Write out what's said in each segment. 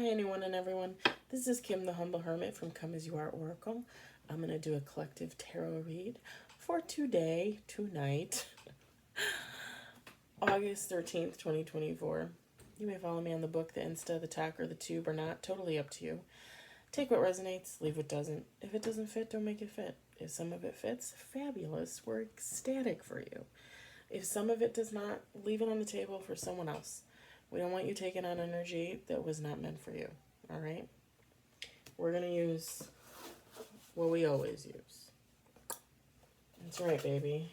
Hi, anyone and everyone. This is Kim, the Humble Hermit from Come As You Are Oracle. I'm going to do a collective tarot read for today, tonight, August 13th, 2024. You may follow me on the book, the Insta, the Talk, or the Tube, or not. Totally up to you. Take what resonates, leave what doesn't. If it doesn't fit, don't make it fit. If some of it fits, fabulous. We're ecstatic for you. If some of it does not, leave it on the table for someone else. We don't want you taking on energy that was not meant for you. All right? We're going to use what we always use. That's right, baby.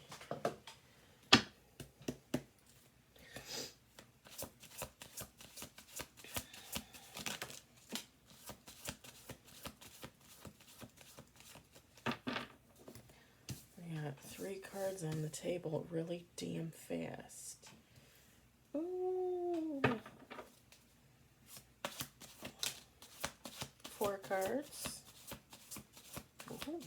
We got 3 cards on the table really damn fast. Ooh. 4 cards. Ooh.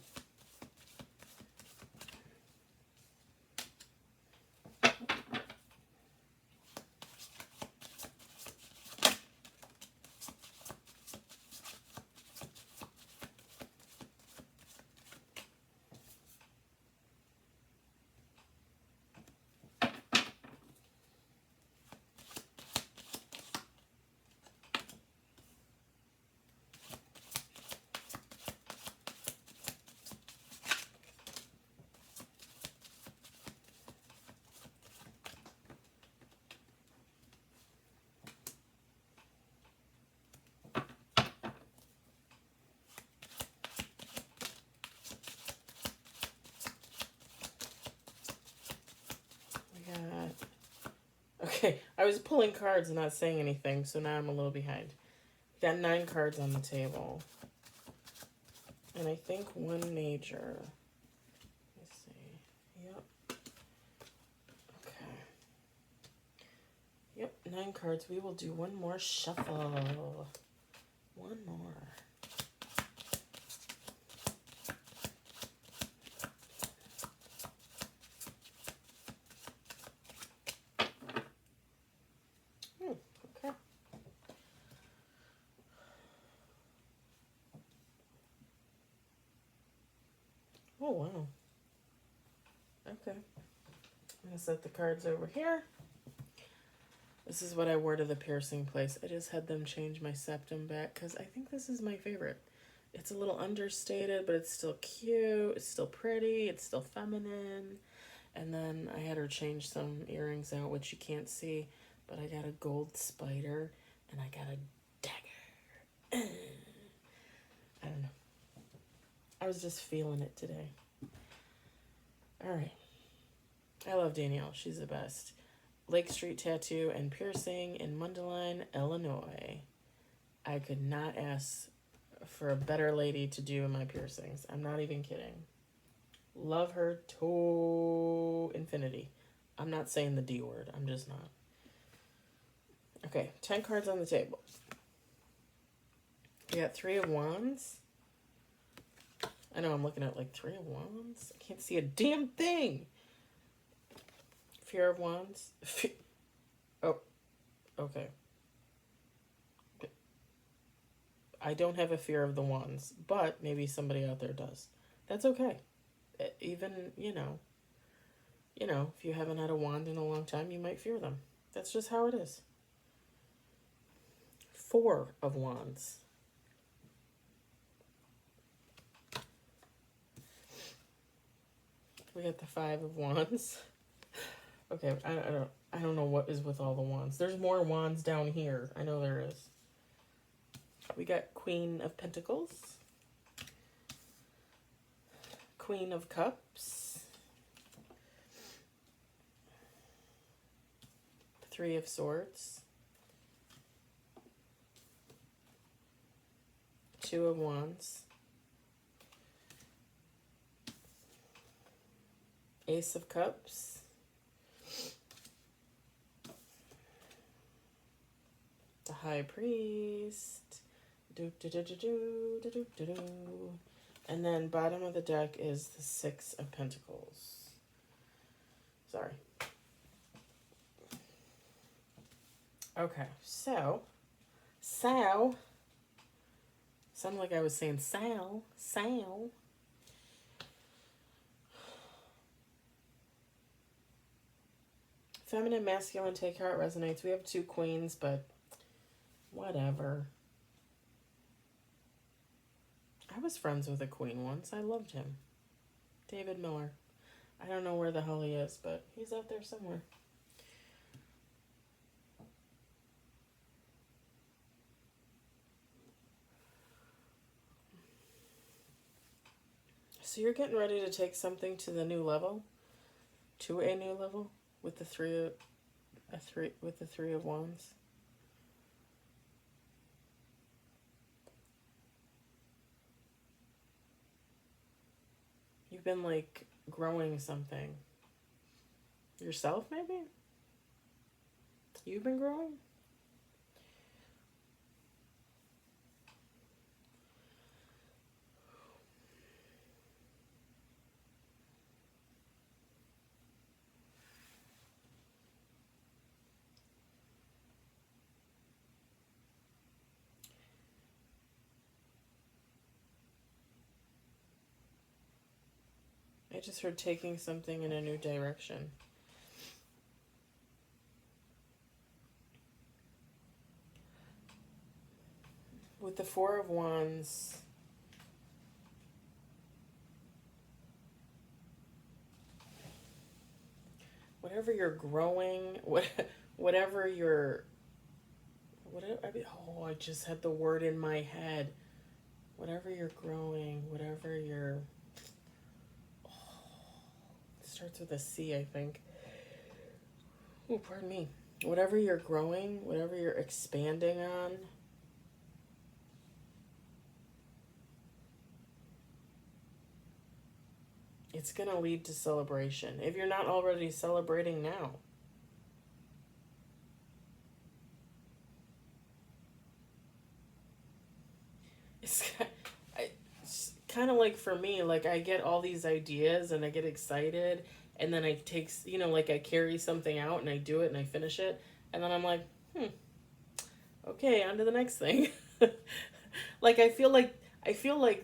Okay, I was pulling cards and not saying anything, so now I'm a little behind. Got 9 cards on the table. And I think 1 major. Let's see. Yep. Okay. Yep, 9 cards. We will do 1 more shuffle. 1 more. Okay. Oh, wow. Okay. I'm going to set the cards over here. This is what I wore to the piercing place. I just had them change my septum back because I think this is my favorite. It's a little understated, but it's still cute. It's still pretty. It's still feminine. And then I had her change some earrings out, which you can't see. But I got a gold spider and I got a dagger. I don't know. I was just feeling it today. All right. I love Danielle. She's the best. Lake Street Tattoo and Piercing in Mundelein, Illinois. I could not ask for a better lady to do my piercings. I'm not even kidding. Love her to infinity. I'm not saying the D word. I'm just not. Okay, 10 cards on the table. We got 3 of Wands. I know I'm looking at like 3 of Wands. I can't see a damn thing. Fear of Wands. Oh, okay. I don't have a fear of the wands, but maybe somebody out there does. That's okay. Even, if you haven't had a wand in a long time, you might fear them. That's just how it is. 4 of Wands. We got the 5 of Wands. Okay, I don't know what is with all the wands. There's more wands down here. I know there is. We got Queen of Pentacles, Queen of Cups, 3 of Swords, 2 of Wands, Ace of Cups, the High Priest, and then bottom of the deck is the 6 of Pentacles. Sorry. Okay, so Sounded like I was saying Sal. Sal. Feminine, masculine, take heart resonates. We have two queens, but whatever. I was friends with a queen once. I loved him. David Miller. I don't know where the hell he is, but he's out there somewhere. So you're getting ready to take something to the new level? To a new level? With the three of wands? You've been like growing something. Yourself, maybe? You've been growing? I just heard taking something in a new direction. With the Four of Wands, whatever you're growing, whatever you're, I just had the word in my head. Whatever you're growing, whatever you're, it starts with a C, I think. Oh, pardon me. Whatever you're growing, whatever you're expanding on, it's going to lead to celebration. If you're not already celebrating now. It's kind of like for me, like I get all these ideas and I get excited and then I take, like I carry something out and I do it and I finish it. And then I'm like, okay, on to the next thing. Like I feel like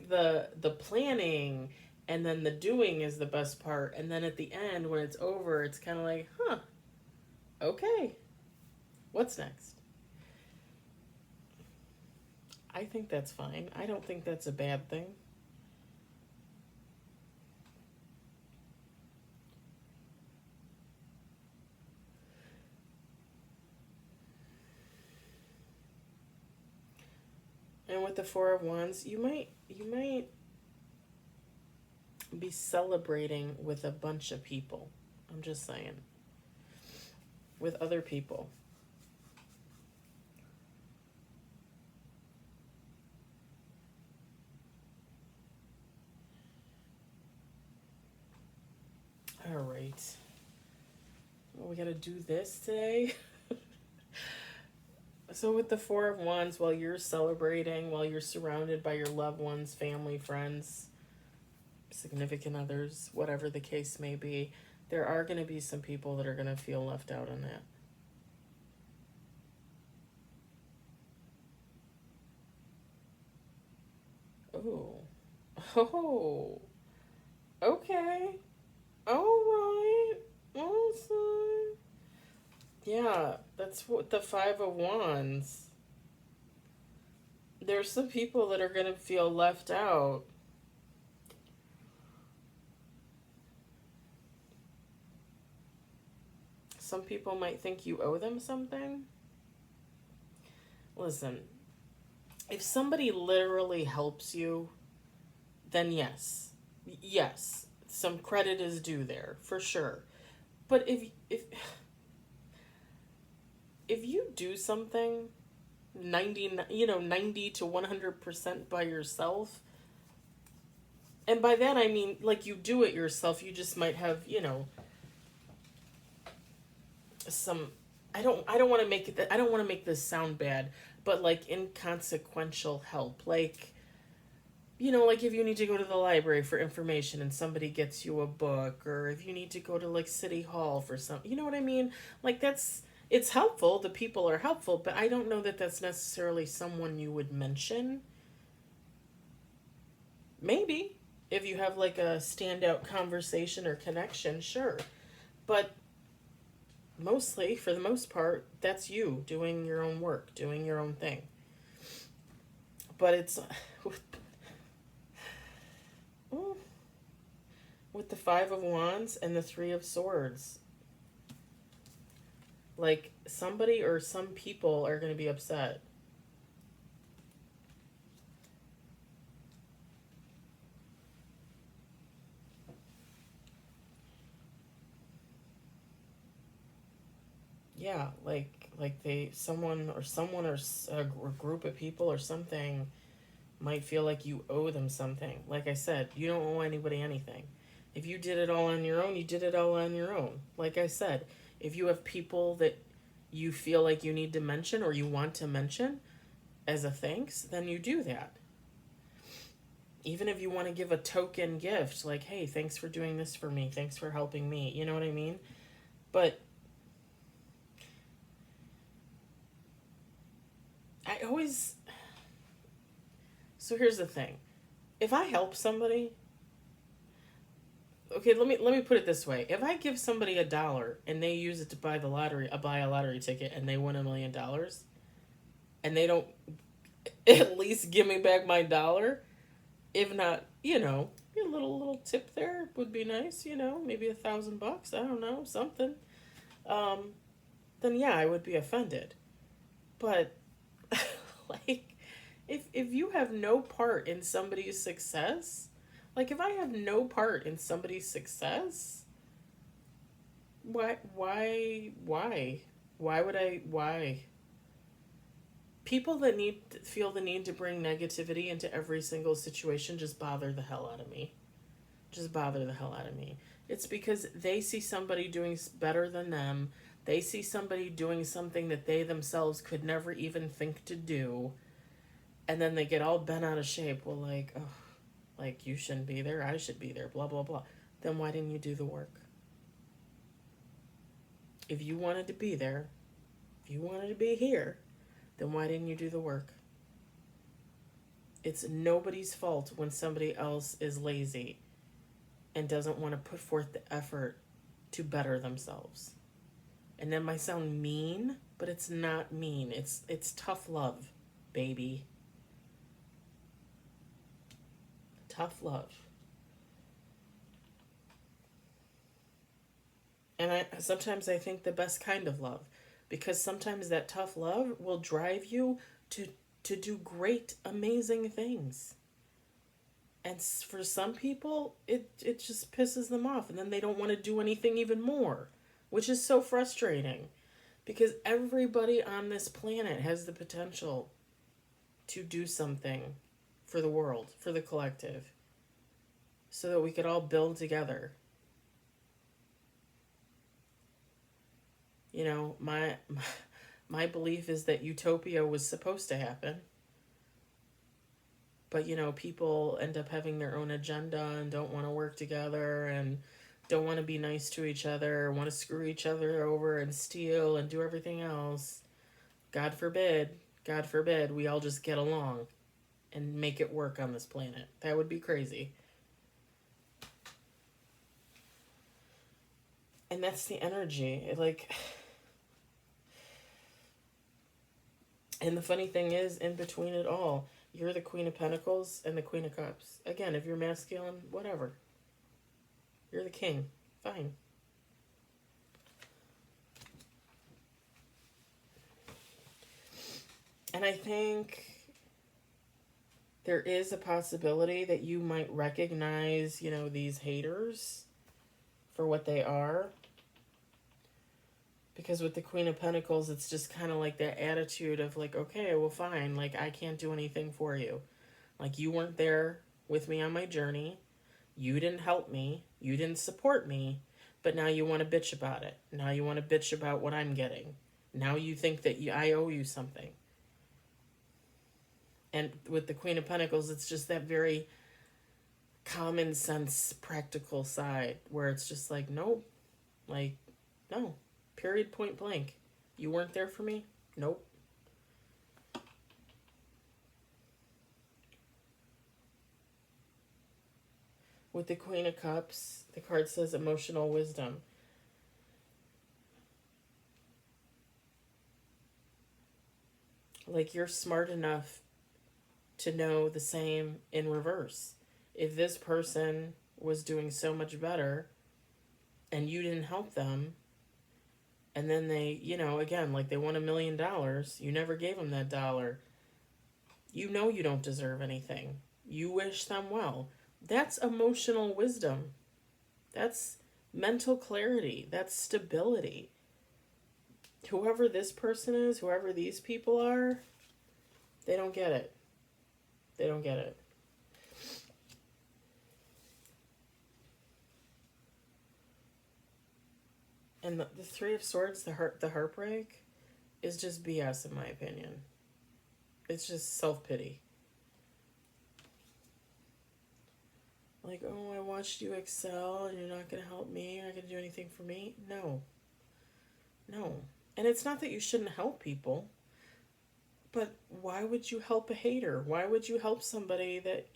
the planning and then the doing is the best part, and then at the end when it's over it's kind of like, okay, what's next? I think that's fine. I don't think that's a bad thing. And with the Four of Wands, you might be celebrating with a bunch of people. I'm just saying. With other people. All right. Well, we got to do this today. So with the Four of Wands, while you're celebrating, while you're surrounded by your loved ones, family, friends, significant others, whatever the case may be, there are going to be some people that are going to feel left out on that. Oh, okay, all right, awesome. Yeah, that's what the Five of Wands. There's some people that are going to feel left out. Some people might think you owe them something. Listen, if somebody literally helps you, then yes, some credit is due there for sure. But if you do something 90 to 100% by yourself, and by that I mean like you do it yourself, you just might have some, I don't want to make it, I don't want to make this sound bad, but like inconsequential help, like like if you need to go to the library for information and somebody gets you a book, or if you need to go to like City Hall for some, you know what I mean? Like it's helpful, the people are helpful, but I don't know that that's necessarily someone you would mention Maybe if you have like a standout conversation or connection, sure. But mostly, for the most part, that's you doing your own work, doing your own thing. But it's with the Five of Wands and the Three of Swords. Like, somebody or some people are going to be upset. Yeah, like someone or a group of people or something might feel like you owe them something. Like I said, you don't owe anybody anything. If you did it all on your own, you did it all on your own. Like I said, if you have people that you feel like you need to mention or you want to mention as a thanks, then you do that. Even if you want to give a token gift, like, hey, thanks for doing this for me, thanks for helping me, you know what I mean? But I always. So here's the thing. If I help somebody, okay, let me put it this way. If I give somebody $1 and they use it to buy the lottery, buy a lottery ticket, and they win $1,000,000, and they don't at least give me back my dollar, if not, a little tip there would be nice. Maybe $1,000. I don't know, something. Um, then yeah, I would be offended. But like, if you have no part in somebody's success, like if I have no part in somebody's success, why would why? People that feel the need to bring negativity into every single situation just bother the hell out of me. Just bother the hell out of me. It's because they see somebody doing better than them. They see somebody doing something that they themselves could never even think to do. And then they get all bent out of shape. Well, like, oh, like you shouldn't be there. I should be there. Blah, blah, blah. Then why didn't you do the work? If you wanted to be there, if you wanted to be here, then why didn't you do the work? It's nobody's fault when somebody else is lazy and doesn't want to put forth the effort to better themselves. And that might sound mean, but it's not mean. It's tough love, baby. Tough love. And sometimes I think the best kind of love, because sometimes that tough love will drive you to do great, amazing things. And for some people, it just pisses them off, and then they don't want to do anything even more, which is so frustrating, because everybody on this planet has the potential to do something for the world, for the collective, so that we could all build together. My belief is that utopia was supposed to happen. But, people end up having their own agenda and don't want to work together and don't want to be nice to each other, want to screw each other over and steal and do everything else. God forbid, we all just get along and make it work on this planet. That would be crazy. And that's the energy. And the funny thing is, in between it all, you're the Queen of Pentacles and the Queen of Cups. Again, if you're masculine, whatever. You're the king. Fine. And I think there is a possibility that you might recognize, these haters for what they are. Because with the Queen of Pentacles, it's just kind of like that attitude of like, okay, well, fine. Like, I can't do anything for you. Like, you weren't there with me on my journey. You didn't help me. You didn't support me. But now you want to bitch about it. Now you want to bitch about what I'm getting. Now you think that I owe you something. And with the Queen of Pentacles, it's just that very common sense, practical side where it's just like, nope. Like, no. Period, point blank. You weren't there for me? Nope. With the Queen of Cups, the card says emotional wisdom. Like, you're smart enough to know the same in reverse. If this person was doing so much better and you didn't help them, and then they, again, like they won $1 million, you never gave them that dollar. You know you don't deserve anything. You wish them well. That's emotional wisdom. That's mental clarity. That's stability. Whoever this person is, whoever these people are, they don't get it. They don't get it. And the Three of Swords, the heartbreak, is just BS in my opinion. It's just self-pity. Like, oh, I watched you excel and you're not going to help me. You're not going to do anything for me. No. And it's not that you shouldn't help people, but why would you help a hater? Why would you help somebody that,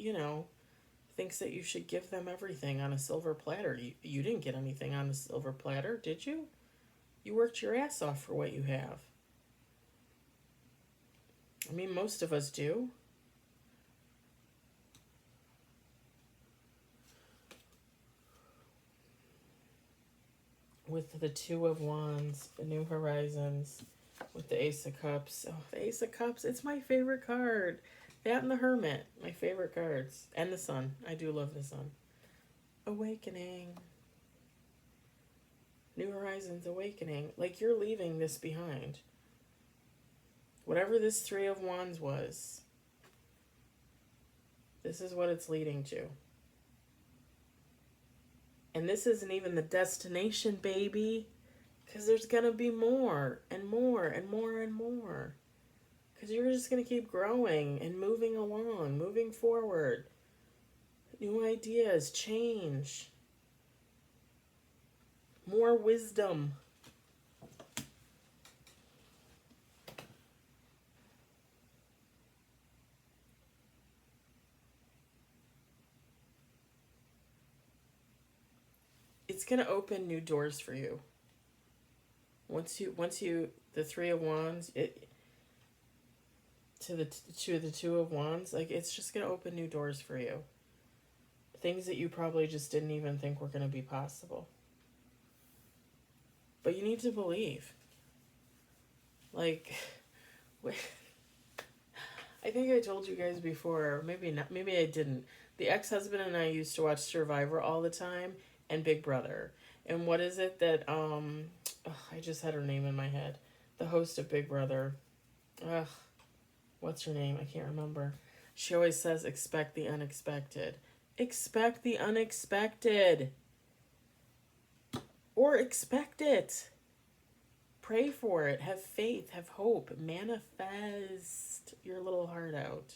thinks that you should give them everything on a silver platter? You didn't get anything on a silver platter, did you? You worked your ass off for what you have. I mean, most of us do. With the Two of Wands, the New Horizons, with the Ace of Cups. Oh, the Ace of Cups, it's my favorite card. That and the Hermit, my favorite cards. And the Sun. I do love the Sun. Awakening. New Horizons, awakening. Like, you're leaving this behind. Whatever this Three of Wands was, this is what it's leading to. And this isn't even the destination, baby. Because there's going to be more and more and more and more. Because you're just going to keep growing and moving along, moving forward. New ideas, change. More wisdom. It's going to open new doors for you. Once you, the Three of Wands, to the Two of Wands, like, it's just going to open new doors for you. Things that you probably just didn't even think were going to be possible. But you need to believe. Like, I think I told you guys before, maybe not, maybe I didn't. The ex-husband and I used to watch Survivor all the time and Big Brother. And what is it that, I just had her name in my head. The host of Big Brother. What's her name? I can't remember. She always says, expect the unexpected. Expect the unexpected. Or expect it. Pray for it. Have faith. Have hope. Manifest your little heart out.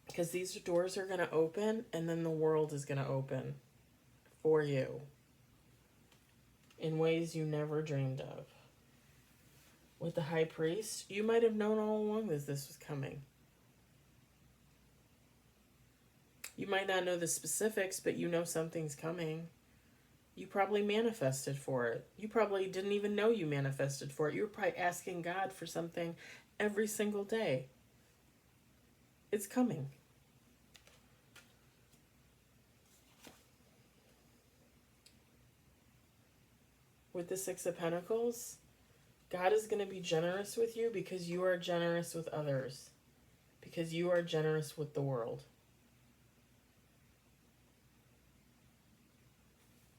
Because these doors are going to open, and then the world is going to open for you in ways you never dreamed of. With the High Priest, you might have known all along that this was coming. You might not know the specifics, but you know something's coming. You probably manifested for it. You probably didn't even know you manifested for it. You were probably asking God for something every single day. It's coming. With the Six of Pentacles, God is going to be generous with you because you are generous with others. Because you are generous with the world.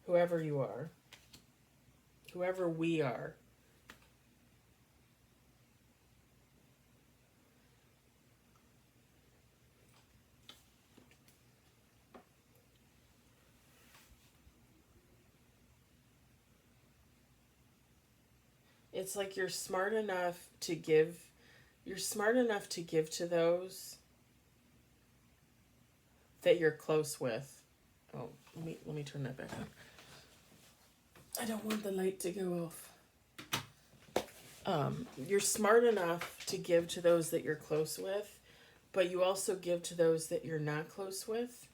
Whoever you are. Whoever we are. It's like you're smart enough to give. You're smart enough to give to those that you're close with. Oh, let me turn that back on. I don't want the light to go off. You're smart enough to give to those that you're close with, but you also give to those that you're not close with.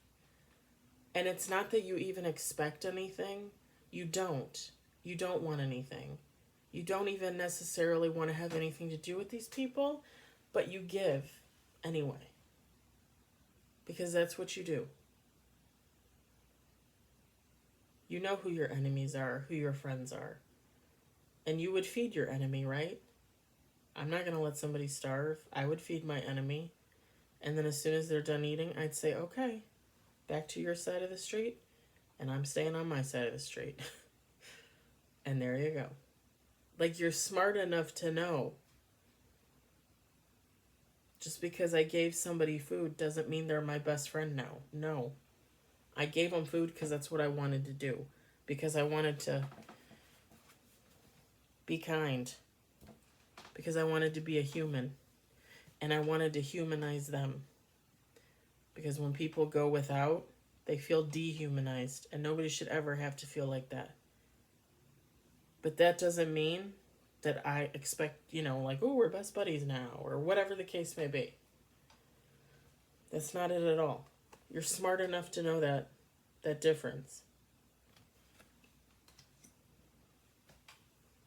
And it's not that you even expect anything. You don't. You don't want anything. You don't even necessarily want to have anything to do with these people, but you give anyway. Because that's what you do. You know who your enemies are, who your friends are. And you would feed your enemy, right? I'm not going to let somebody starve. I would feed my enemy. And then as soon as they're done eating, I'd say, okay, back to your side of the street. And I'm staying on my side of the street. And there you go. Like, you're smart enough to know. Just because I gave somebody food doesn't mean they're my best friend now. No. I gave them food because that's what I wanted to do. Because I wanted to be kind. Because I wanted to be a human. And I wanted to humanize them. Because when people go without, they feel dehumanized. And nobody should ever have to feel like that. But that doesn't mean that I expect, like, oh, we're best buddies now. Or whatever the case may be. That's not it at all. You're smart enough to know that difference.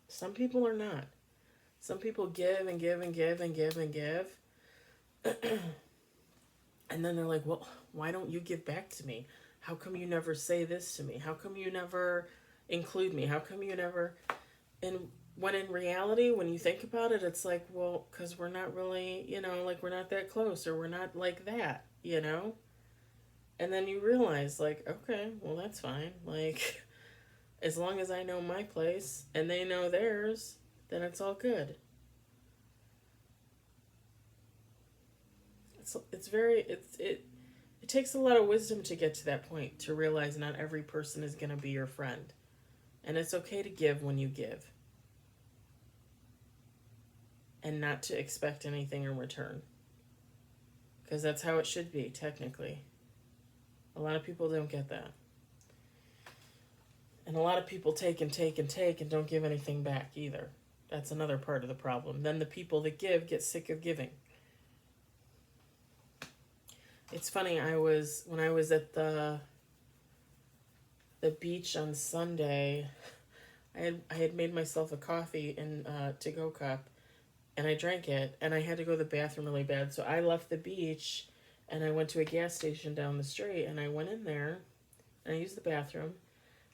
Some people are not. Some people give and give and give and give and give. And then they're like, well, why don't you give back to me? How come you never say this to me? How come you never include me? How come you never... And when in reality, when you think about it, it's like, well, because we're not really, like, we're not that close, or we're not like that, And then you realize, like, okay, well, that's fine. Like, as long as I know my place and they know theirs, then it's all good. It takes a lot of wisdom to get to that point, to realize not every person is going to be your friend. And it's okay to give when you give. And not to expect anything in return. Because that's how it should be, technically. A lot of people don't get that. And a lot of people take and take and take and don't give anything back either. That's another part of the problem. Then the people that give get sick of giving. It's funny, when I was at the beach on Sunday, I had made myself a coffee in a to-go cup, and I drank it, and I had to go to the bathroom really bad, so I left the beach, and I went to a gas station down the street, and I went in there, and I used the bathroom,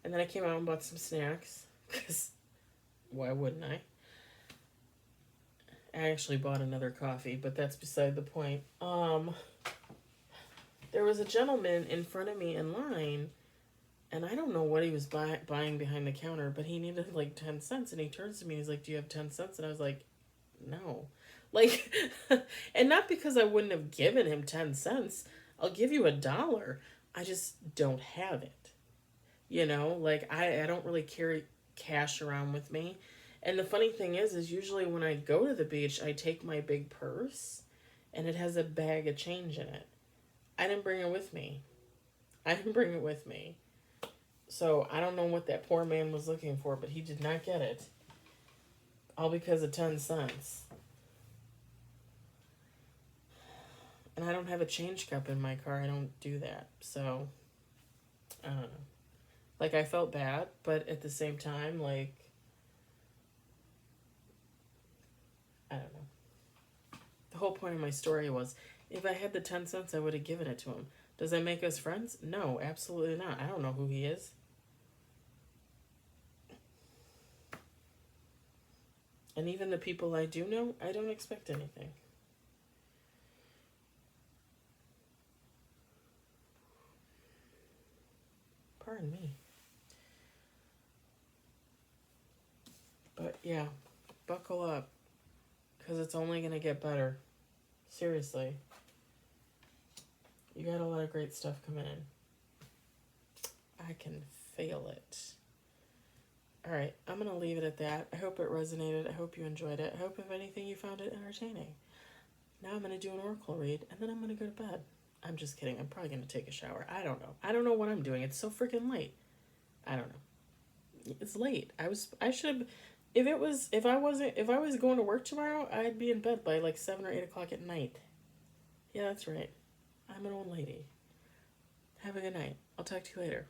and then I came out and bought some snacks, because why wouldn't I? I actually bought another coffee, but that's beside the point. There was a gentleman in front of me in line, and I don't know what he was buying behind the counter, but he needed like 10 cents, and he turns to me and he's like, do you have 10 cents? And I was like, no. Like, and not because I wouldn't have given him 10 cents. I'll give you $1. I just don't have it. Like, I don't really carry cash around with me. And the funny thing is usually when I go to the beach, I take my big purse, and it has a bag of change in it. I didn't bring it with me. So I don't know what that poor man was looking for, but he did not get it. All because of 10 cents. And I don't have a change cup in my car. I don't do that. So, I don't know. Like, I felt bad, but at the same time, like, I don't know. The whole point of my story was, if I had the 10 cents, I would have given it to him. Does that make us friends? No, absolutely not. I don't know who he is. And even the people I do know, I don't expect anything. Pardon me. But yeah, buckle up. Because it's only going to get better. Seriously. You got a lot of great stuff coming in. I can feel it. Alright, I'm going to leave it at that. I hope it resonated. I hope you enjoyed it. I hope, if anything, you found it entertaining. Now I'm going to do an oracle read, and then I'm going to go to bed. I'm just kidding. I'm probably going to take a shower. I don't know. I don't know what I'm doing. It's so freaking late. I don't know. It's late. I should have... If I was going to work tomorrow, I'd be in bed by like 7 or 8 o'clock at night. Yeah, that's right. I'm an old lady. Have a good night. I'll talk to you later.